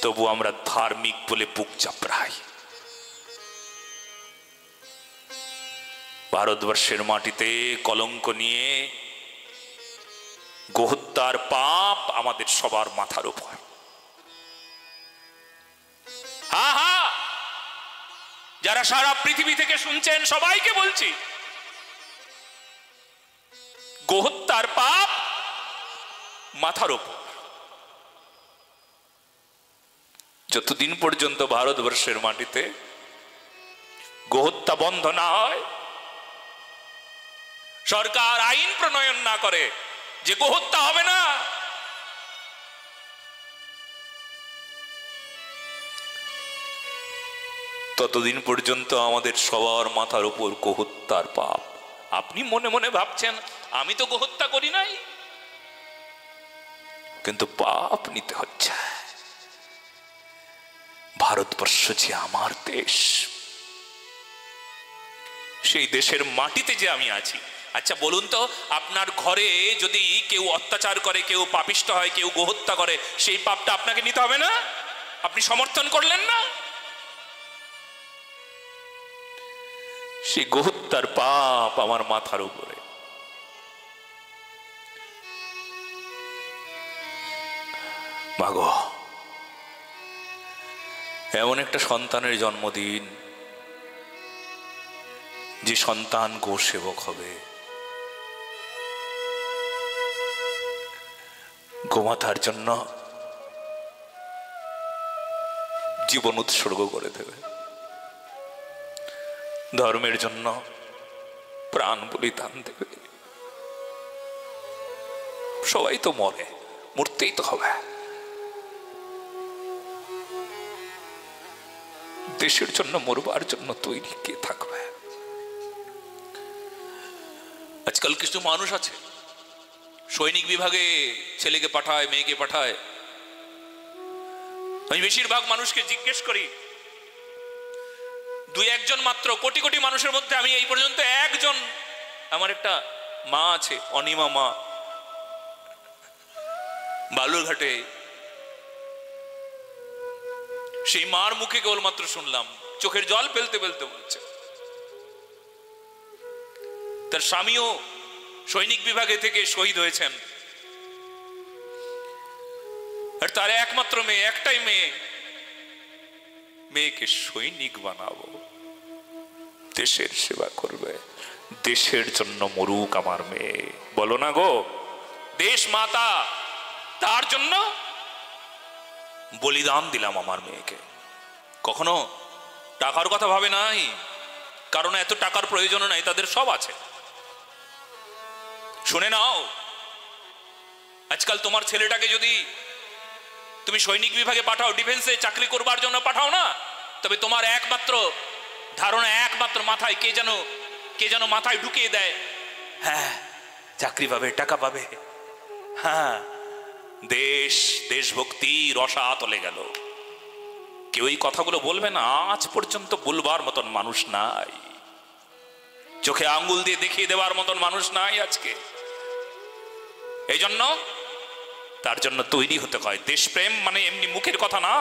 তবু আমরা ধার্মিক বলে বুক চাপড়াই। ভারতবর্ষের মাটিতে কলঙ্ক নিয়ে গোহত্যার পাপ আমাদের সবার মাথার উপর। হা হা, যারা সারা পৃথিবী থেকে শুনছেন সবাইকে বলছি, গোহত্যার পাপ মাথার উপর। যতদিন পর্যন্ত ভারতবর্ষের মাটিতে গোহত্যা বন্ধ না হয়, সরকার আইন প্রণয়ন না করে যে গোহত্যা হবে না, ততদিন পর্যন্ত আমাদের সবার মাথার উপর গোহত্যার পাপ। আপনি মনে মনে ভাবছেন আমি তো গোহত্যা করি নাই, কিন্তু পাপ নিতে হচ্ছে। ভারতবর্ষ যে আমার দেশ, সেই দেশের মাটিতে যে আমি আছি। আচ্ছা বলুন তো, আপনার ঘরে যদি কেউ অত্যাচার করে, কেউ পাপিষ্ট হয়, কেউ গোহত্যা করে, সেই পাপটা আপনাকে নিতে হবে না? আপনি সমর্থন করলেন না? সেই গোহত্যার পাপ আমার মাথার উপরে। মাগো, এমন একটা সন্তানের জন্মদিন, যে সন্তান গো সেবক হবে, গোমাতার জন্য জীবন উৎসর্গ করে দেবে, ধর্মের জন্য প্রাণ বলিদান দেবে। সবাই তো মরে, মরতেই তো হবে। দেশের জন্য মরবার জন্য তৈরি কে থাকবে? আজকাল কিছু মানুষ আছে সৈনিক বিভাগে ছেলেকে পাঠায়, মেয়েকে পাঠায়। আমি বেশিরভাগ মানুষকে জিজ্ঞেস করি, দুই একজন মাত্র, কোটি কোটি মানুষের মধ্যে আমি এই পর্যন্ত একজন, আমার একটা মা আছে, অনিমা মা, বালুরঘাটে। সেই মার মুখে কেবলমাত্র শুনলাম, চোখের জল ফেলতে ফেলতে বলছে তার স্বামীও সৈনিক বিভাগে থেকে শহীদ হয়েছেন, আর তার একমাত্র মেয়ে, একটাই মেয়ে, মেয়েকে সৈনিক বানাবো, দেশের সেবা করবে, দেশের জন্য মরুক আমার মেয়ে। বলো না গো, দেশ মাতা, তার জন্য বলিদান দিলাম আমার মেয়েকে। কখনো টাকার কথা ভাবে নাই, কারণ এত টাকার প্রয়োজন নাই, তাদের সব আছে। শুনে নাও, আজকাল তোমার ছেলেটাকে যদি তুমি সৈনিক বিভাগে পাঠাও, ডিফেন্সে চাকরি করবার জন্য পাঠাও না, তবে তোমার একমাত্র ধারণা, একমাত্র মাথায় কে যেন মাথায় ঢুকিয়ে দেয়, হ্যাঁ চাকরি পাবে, টাকা পাবে, হ্যাঁ দেশভক্তি রসা তলে গেল। কেউ এই কথাগুলো বলবে না, আজ পর্যন্ত বলবার মতন মানুষ নাই, চোখে আঙ্গুল দিয়ে দেখিয়ে দেওয়ার মতন মানুষ নাই আজকে। এই জন্য তার জন্য তৈরি হতে হয়। দেশপ্রেম মানে এমনি মুখের কথা না।